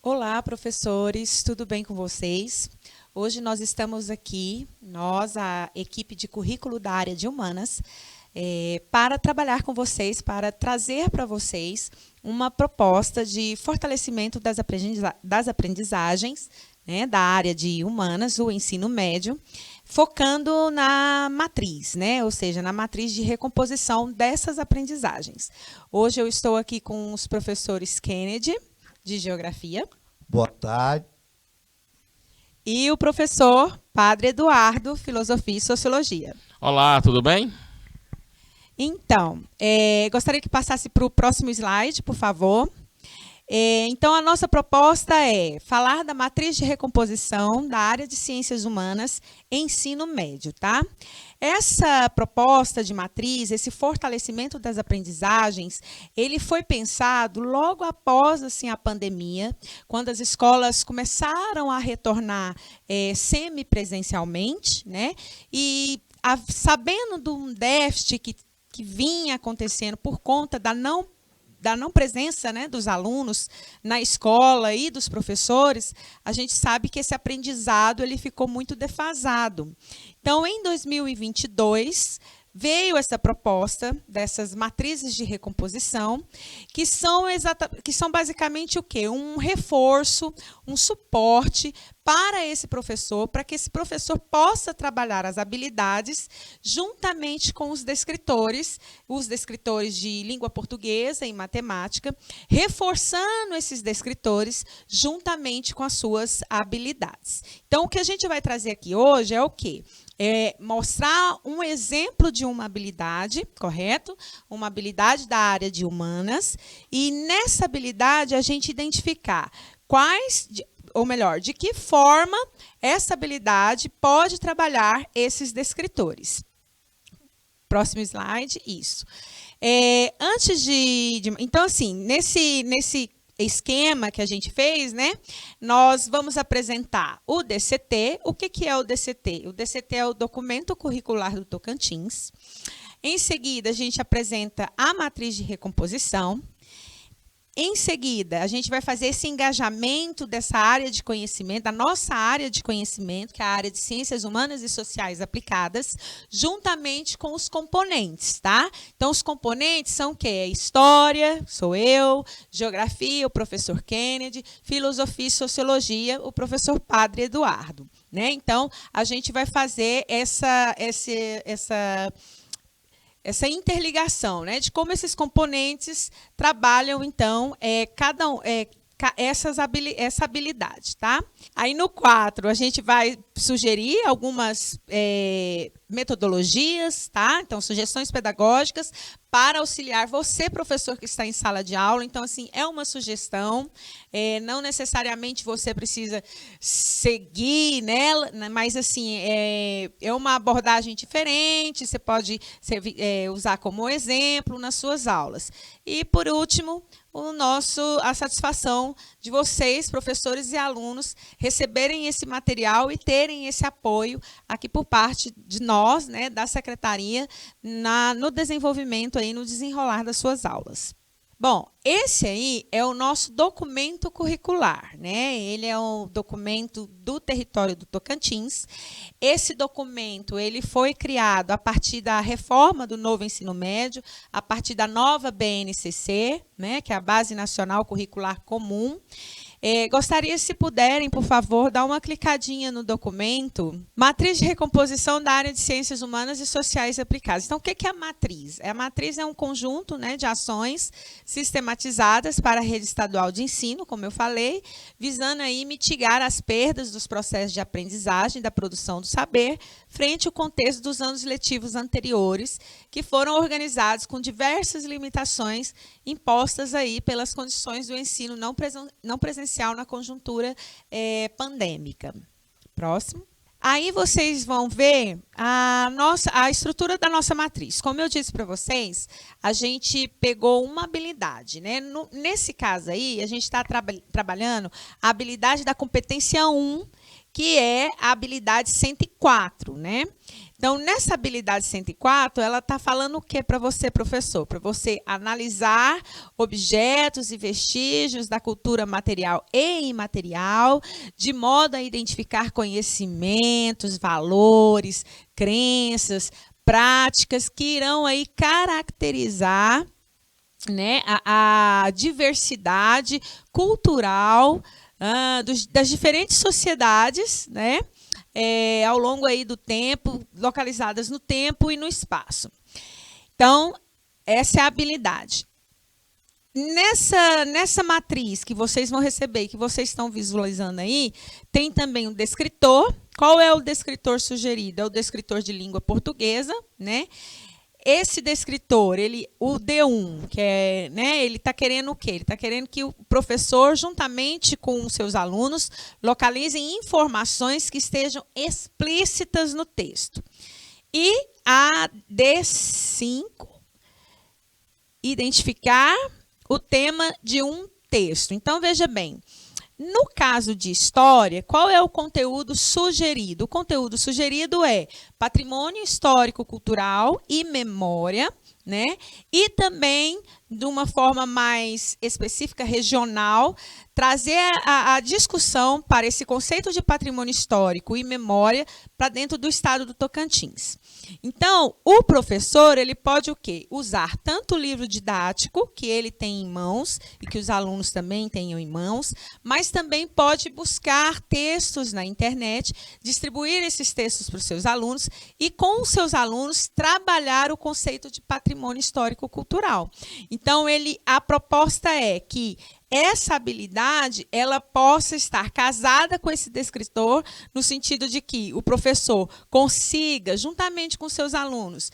Olá, professores, tudo bem com vocês? Hoje nós estamos aqui, a equipe de currículo da área de humanas, para trabalhar com vocês, para trazer para vocês uma proposta de fortalecimento das aprendizagens, né, da área de humanas, o ensino médio, focando na matriz, né, ou seja, na matriz de recomposição dessas aprendizagens. Hoje eu estou aqui com os professores Kennedy, de Geografia. Boa tarde. E o professor Padre Eduardo, Filosofia e Sociologia. Olá, tudo bem? Então, gostaria que passasse para o próximo slide, por favor. Então, a nossa proposta é falar da matriz de recomposição da área de ciências humanas em ensino médio, tá? Essa proposta de matriz, esse fortalecimento das aprendizagens, ele foi pensado logo após assim, a pandemia, quando as escolas começaram a retornar semipresencialmente, né? E sabendo de um déficit que vinha acontecendo por conta da não presença, né, dos alunos na escola e dos professores, a gente sabe que esse aprendizado ele ficou muito defasado. Então, em 2022, veio essa proposta dessas matrizes de recomposição, que são basicamente o quê? Um reforço, um suporte para esse professor, para que esse professor possa trabalhar as habilidades juntamente com os descritores de língua portuguesa e matemática, reforçando esses descritores juntamente com as suas habilidades. Então, o que a gente vai trazer aqui hoje é o quê? Mostrar um exemplo de uma habilidade, correto? Uma habilidade da área de humanas, e nessa habilidade a gente identificar de que forma essa habilidade pode trabalhar esses descritores. Próximo slide, isso. Então, assim, nesse esquema que a gente fez, né, nós vamos apresentar o DCT. O que é o DCT? O DCT é o Documento Curricular do Tocantins. Em seguida, a gente apresenta a matriz de recomposição. Em seguida, a gente vai fazer esse engajamento dessa área de conhecimento, da nossa área de conhecimento, que é a área de Ciências Humanas e Sociais Aplicadas, juntamente com os componentes, tá? Então, os componentes são o quê? História, sou eu, Geografia, o professor Kennedy, Filosofia e Sociologia, o professor Padre Eduardo, né? Então, a gente vai fazer essa interligação, né, de como esses componentes trabalham, então, essa habilidade, tá? Aí no 4, a gente vai sugerir algumas metodologias, tá? Então, sugestões pedagógicas para auxiliar você, professor, que está em sala de aula. Então, assim, é uma sugestão, não necessariamente você precisa seguir nela, né? Mas, assim, é uma abordagem diferente, você pode usar como exemplo nas suas aulas. E, por último, a satisfação de vocês, professores e alunos, receberem esse material e terem esse apoio aqui por parte de nós, né, da Secretaria, no desenvolvimento, aí, no desenrolar das suas aulas. Bom, esse aí é o nosso documento curricular, né? Ele é um documento do território do Tocantins. Esse documento ele foi criado a partir da reforma do novo ensino médio, a partir da nova BNCC, né? Que é a Base Nacional Curricular Comum. Gostaria, se puderem, por favor, dar uma clicadinha no documento. Matriz de recomposição da área de Ciências Humanas e Sociais Aplicadas. Então, o que é a matriz? A matriz é um conjunto, né, de ações sistematizadas para a rede estadual de ensino, como eu falei, visando aí mitigar as perdas dos processos de aprendizagem da produção do saber frente ao contexto dos anos letivos anteriores, que foram organizados com diversas limitações impostas aí pelas condições do ensino não presencial na conjuntura pandêmica. Próximo. Aí vocês vão ver a estrutura da nossa matriz. Como eu disse para vocês, a gente pegou uma habilidade, né? Nesse caso aí, a gente está trabalhando a habilidade da competência 1, que é a habilidade 104, né? Então, nessa habilidade 104, ela está falando o que para você, professor? Para você analisar objetos e vestígios da cultura material e imaterial, de modo a identificar conhecimentos, valores, crenças, práticas que irão aí caracterizar, né, a diversidade cultural das diferentes sociedades, né, ao longo aí do tempo, localizadas no tempo e no espaço. Então, essa é a habilidade. Nessa matriz que vocês vão receber, que vocês estão visualizando aí, tem também o descritor. Qual é o descritor sugerido? É o descritor de língua portuguesa, né? Esse descritor, o D1, que é, né, ele está querendo o quê? Ele está querendo que o professor, juntamente com os seus alunos, localizem informações que estejam explícitas no texto. E a D5, identificar o tema de um texto. Então, veja bem, no caso de história, qual é o conteúdo sugerido? O conteúdo sugerido é patrimônio histórico-cultural e memória, né? E também, de uma forma mais específica, regional, trazer a discussão para esse conceito de patrimônio histórico e memória para dentro do estado do Tocantins. Então, o professor, ele pode o quê? Usar tanto o livro didático, que ele tem em mãos, e que os alunos também tenham em mãos, mas também pode buscar textos na internet, distribuir esses textos para os seus alunos e, com os seus alunos, trabalhar o conceito de patrimônio histórico-cultural. Então, a proposta é que essa habilidade, ela possa estar casada com esse descritor, no sentido de que o professor consiga, juntamente com seus alunos,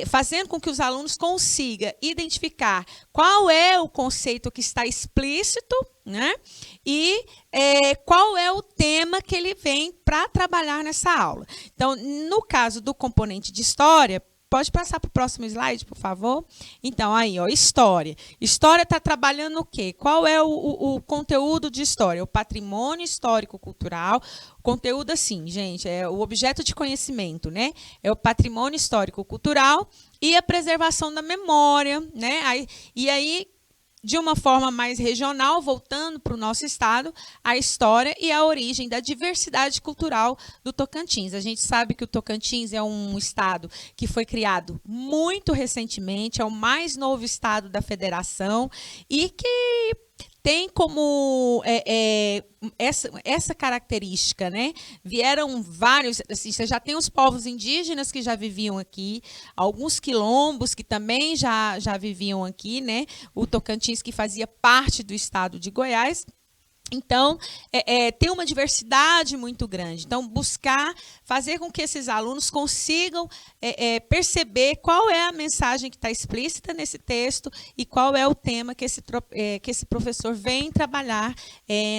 fazendo com que os alunos consigam identificar qual é o conceito que está explícito, né? E qual é o tema que ele vem para trabalhar nessa aula. Então, no caso do componente de história, pode passar para o próximo slide, por favor? Então, aí, ó, história. História está trabalhando o quê? Qual é o conteúdo de história? O patrimônio histórico-cultural. Conteúdo, assim, gente, é o objeto de conhecimento, né? É o patrimônio histórico-cultural e a preservação da memória, né? E aí, de uma forma mais regional, voltando para o nosso estado, a história e a origem da diversidade cultural do Tocantins. A gente sabe que o Tocantins é um estado que foi criado muito recentemente, é o mais novo estado da federação e que tem como essa característica, né? Vieram vários, assim, você já tem os povos indígenas que já viviam aqui, alguns quilombos que também já viviam aqui, né? O Tocantins, que fazia parte do estado de Goiás. Então, tem uma diversidade muito grande. Então, buscar fazer com que esses alunos consigam perceber qual é a mensagem que está explícita nesse texto e qual é o tema que esse professor vem trabalhar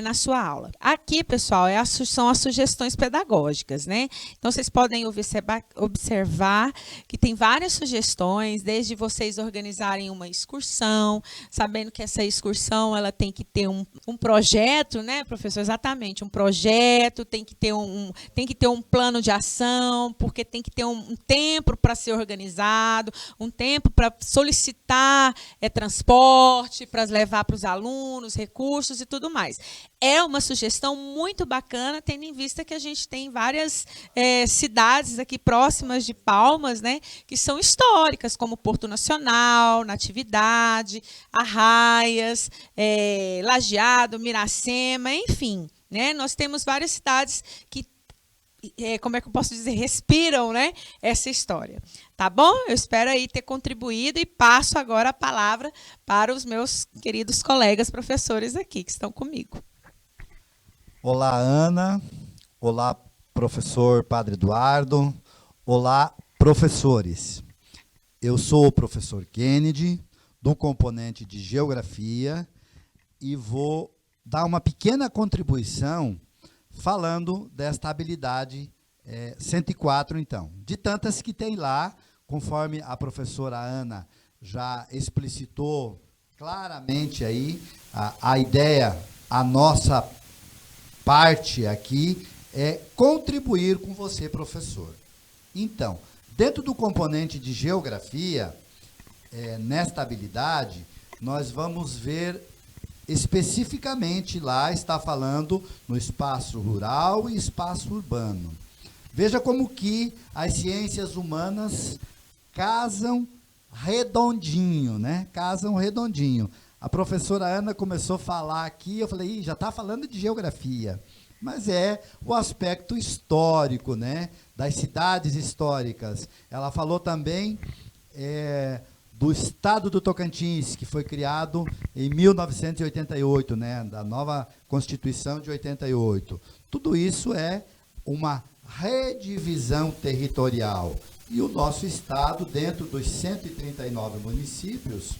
na sua aula. Aqui, pessoal, são as sugestões pedagógicas, né? Então, vocês podem observar que tem várias sugestões, desde vocês organizarem uma excursão, sabendo que essa excursão ela tem que ter um projeto, né, professor? Exatamente, um projeto, tem que ter um plano de ação, porque tem que ter um tempo para ser organizado, um tempo para solicitar transporte, para levar para os alunos, recursos e tudo mais. É uma sugestão muito bacana, tendo em vista que a gente tem várias cidades aqui próximas de Palmas, né, que são históricas, como Porto Nacional, Natividade, Arraias, Lajeado, Miracema, enfim, né, nós temos várias cidades que, como é que eu posso dizer, respiram, né, essa história. Tá bom? Eu espero aí ter contribuído e passo agora a palavra para os meus queridos colegas professores aqui que estão comigo. Olá, Ana. Olá, professor Padre Eduardo. Olá, professores. Eu sou o professor Kennedy, do componente de Geografia, e vou dar uma pequena contribuição falando desta habilidade 104, então. De tantas que tem lá, conforme a professora Ana já explicitou claramente aí, a ideia, a nossa parte aqui é contribuir com você, professor. Então, dentro do componente de geografia, nesta habilidade, nós vamos ver especificamente lá, está falando no espaço rural e espaço urbano. Veja como que as ciências humanas casam redondinho, né? Casam redondinho. A professora Ana começou a falar aqui, eu falei, já está falando de geografia. Mas é o aspecto histórico, né? Das cidades históricas. Ela falou também do Estado do Tocantins, que foi criado em 1988, né? Da nova Constituição de 88. Tudo isso é uma redivisão territorial. E o nosso estado, dentro dos 139 municípios,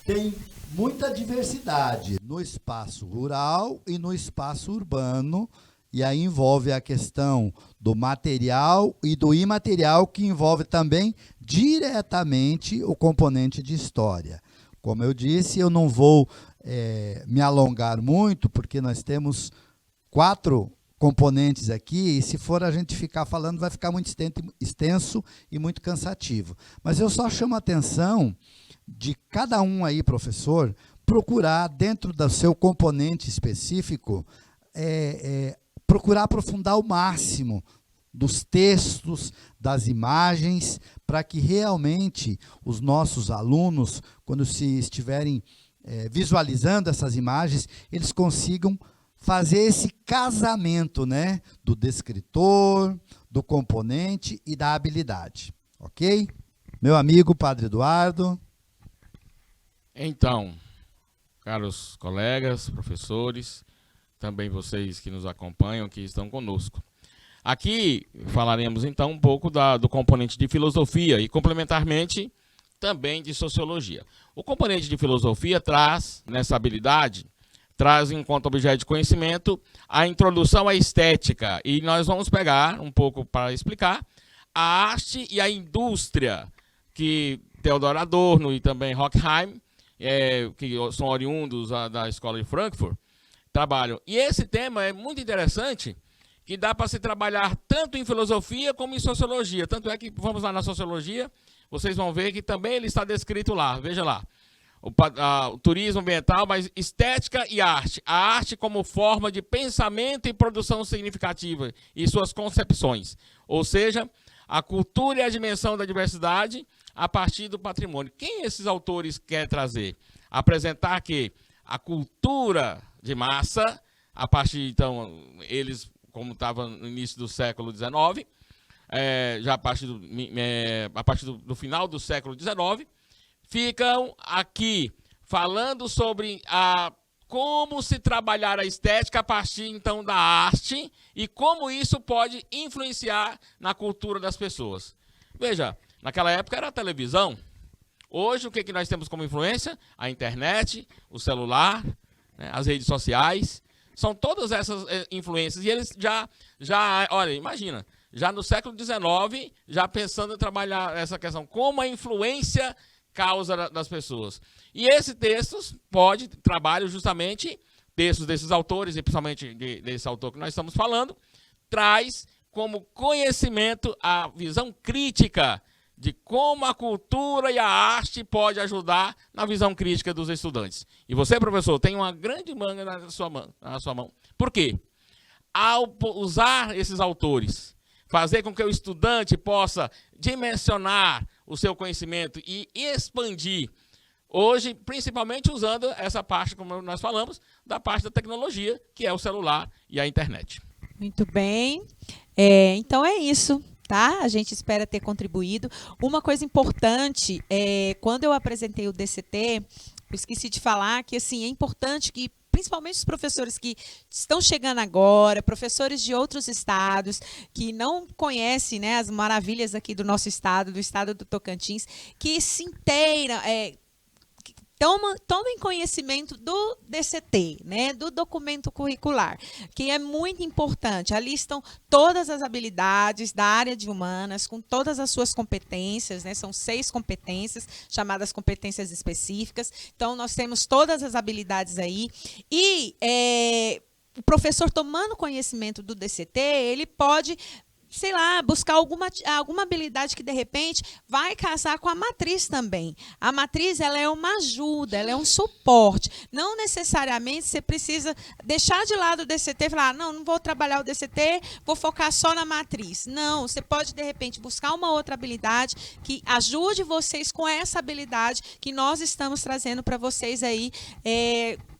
tem muita diversidade no espaço rural e no espaço urbano, e aí envolve a questão do material e do imaterial, que envolve também diretamente o componente de história. Como eu disse, eu não vou me alongar muito, porque nós temos 4 componentes aqui, e se for a gente ficar falando, vai ficar muito extenso e muito cansativo. Mas eu só chamo a atenção de cada um aí, professor, procurar, dentro do seu componente específico, procurar aprofundar o máximo dos textos, das imagens, para que realmente os nossos alunos, quando se estiverem visualizando essas imagens, eles consigam fazer esse casamento, né, do descritor, do componente e da habilidade. Ok? Meu amigo, Padre Eduardo. Então, caros colegas, professores, também vocês que nos acompanham, que estão conosco. Aqui falaremos então um pouco do componente de filosofia e complementarmente também de sociologia. O componente de filosofia traz, nessa habilidade, traz enquanto objeto de conhecimento a introdução à estética. E nós vamos pegar um pouco para explicar a arte e a indústria que Theodor Adorno e também Horkheim, que são oriundos da Escola de Frankfurt, trabalham. E esse tema é muito interessante, que dá para se trabalhar tanto em filosofia como em sociologia. Tanto é que, vamos lá na sociologia, vocês vão ver que também ele está descrito lá. Veja lá. O turismo ambiental, mas estética e arte. A arte como forma de pensamento e produção significativa e suas concepções. Ou seja, a cultura e a dimensão da diversidade a partir do patrimônio. Quem esses autores querem trazer? Apresentar que a cultura de massa, a partir, então, eles, como estava no início do século XIX, já a partir do final do século XIX, ficam aqui falando sobre como se trabalhar a estética a partir, então, da arte e como isso pode influenciar na cultura das pessoas. Veja, naquela época era a televisão. Hoje, o que nós temos como influência? A internet, o celular, né, as redes sociais. São todas essas influências. E eles olha, imagina, já no século XIX, já pensando em trabalhar essa questão, como a influência causa das pessoas. E esses textos trabalham justamente, textos desses autores, e principalmente desse autor que nós estamos falando, traz como conhecimento a visão crítica de como a cultura e a arte pode ajudar na visão crítica dos estudantes. E você, professor, tem uma grande manga na sua mão. Por quê? Ao usar esses autores, fazer com que o estudante possa dimensionar o seu conhecimento e expandir, hoje, principalmente usando essa parte, como nós falamos, da parte da tecnologia, que é o celular e a internet. Muito bem. Então é isso. Tá? A gente espera ter contribuído. Uma coisa importante, quando eu apresentei o DCT, eu esqueci de falar que assim, é importante que, principalmente os professores que estão chegando agora, professores de outros estados, que não conhecem, né, as maravilhas aqui do nosso estado, do estado do Tocantins, que se inteiram, tomem conhecimento do DCT, né, do documento curricular, que é muito importante. Ali estão todas as habilidades da área de humanas, com todas as suas competências, né, são 6 competências, chamadas competências específicas. Então, nós temos todas as habilidades aí. E o professor, tomando conhecimento do DCT, ele pode sei lá, buscar alguma habilidade que, de repente, vai casar com a matriz também. A matriz, ela é uma ajuda, ela é um suporte. Não necessariamente você precisa deixar de lado o DCT e falar, não vou trabalhar o DCT, vou focar só na matriz. Não, você pode, de repente, buscar uma outra habilidade que ajude vocês com essa habilidade que nós estamos trazendo para vocês aí,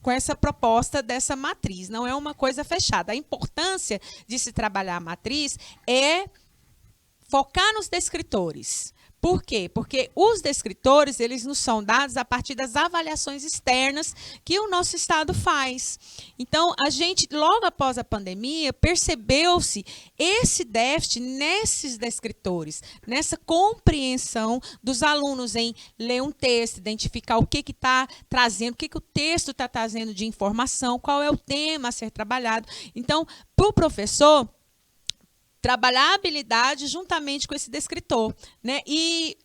com essa proposta dessa matriz. Não é uma coisa fechada. A importância de se trabalhar a matriz é focar nos descritores. Por quê? Porque os descritores, eles nos são dados a partir das avaliações externas que o nosso Estado faz. Então, a gente, logo após a pandemia, percebeu-se esse déficit nesses descritores, nessa compreensão dos alunos em ler um texto, identificar o que está trazendo, o que o texto está trazendo de informação, qual é o tema a ser trabalhado. Então, para o professor, trabalhar a habilidade juntamente com esse descritor, né? E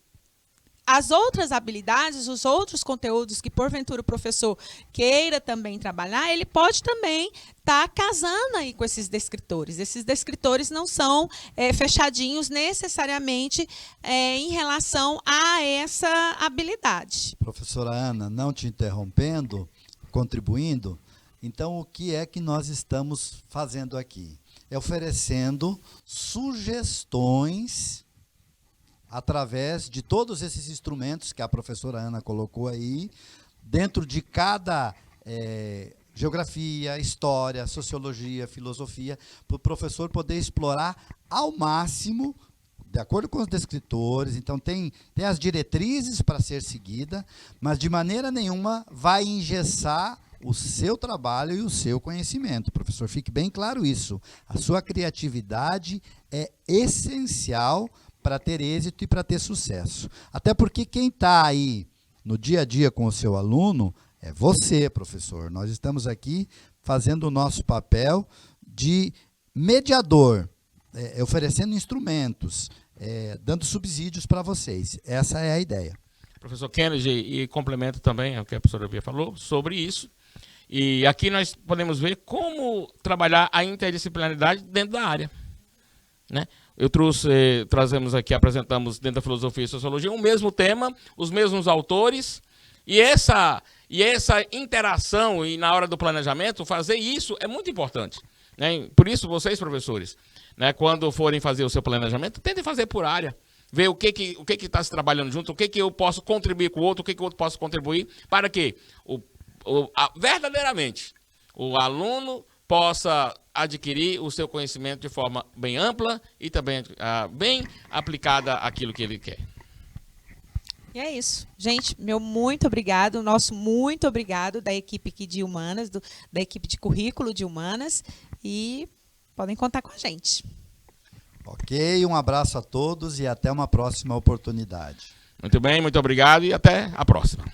as outras habilidades, os outros conteúdos que, porventura, o professor queira também trabalhar, ele pode também estar casando aí com esses descritores. Esses descritores não são fechadinhos necessariamente em relação a essa habilidade. Professora Ana, não te interrompendo, contribuindo, então o que é que nós estamos fazendo aqui? É oferecendo sugestões através de todos esses instrumentos que a professora Ana colocou aí, dentro de cada geografia, história, sociologia, filosofia, para o professor poder explorar ao máximo, de acordo com os descritores. Então, tem as diretrizes para ser seguida, mas de maneira nenhuma vai engessar o seu trabalho e o seu conhecimento. Professor, fique bem claro isso. A sua criatividade é essencial para ter êxito e para ter sucesso. Até porque quem está aí no dia a dia com o seu aluno é você, professor. Nós estamos aqui fazendo o nosso papel de mediador, oferecendo instrumentos, dando subsídios para vocês. Essa é a ideia. Professor Kennedy, e complemento também o que a professora Bia falou sobre isso. E aqui nós podemos ver como trabalhar a interdisciplinaridade dentro da área, né? Eu apresentamos dentro da filosofia e sociologia o mesmo tema, os mesmos autores, e essa interação, e na hora do planejamento, fazer isso é muito importante, né? Por isso, vocês, professores, né, quando forem fazer o seu planejamento, tentem fazer por área. Ver o que está se trabalhando junto, o que eu posso contribuir com o outro, o que o outro possa contribuir, para que verdadeiramente o aluno possa adquirir o seu conhecimento de forma bem ampla e também bem aplicada àquilo que ele quer. E é isso. Gente, meu muito obrigado, nosso muito obrigado da equipe aqui de Humanas, da equipe de currículo de Humanas, e podem contar com a gente. Ok, um abraço a todos e até uma próxima oportunidade. Muito bem, muito obrigado e até a próxima.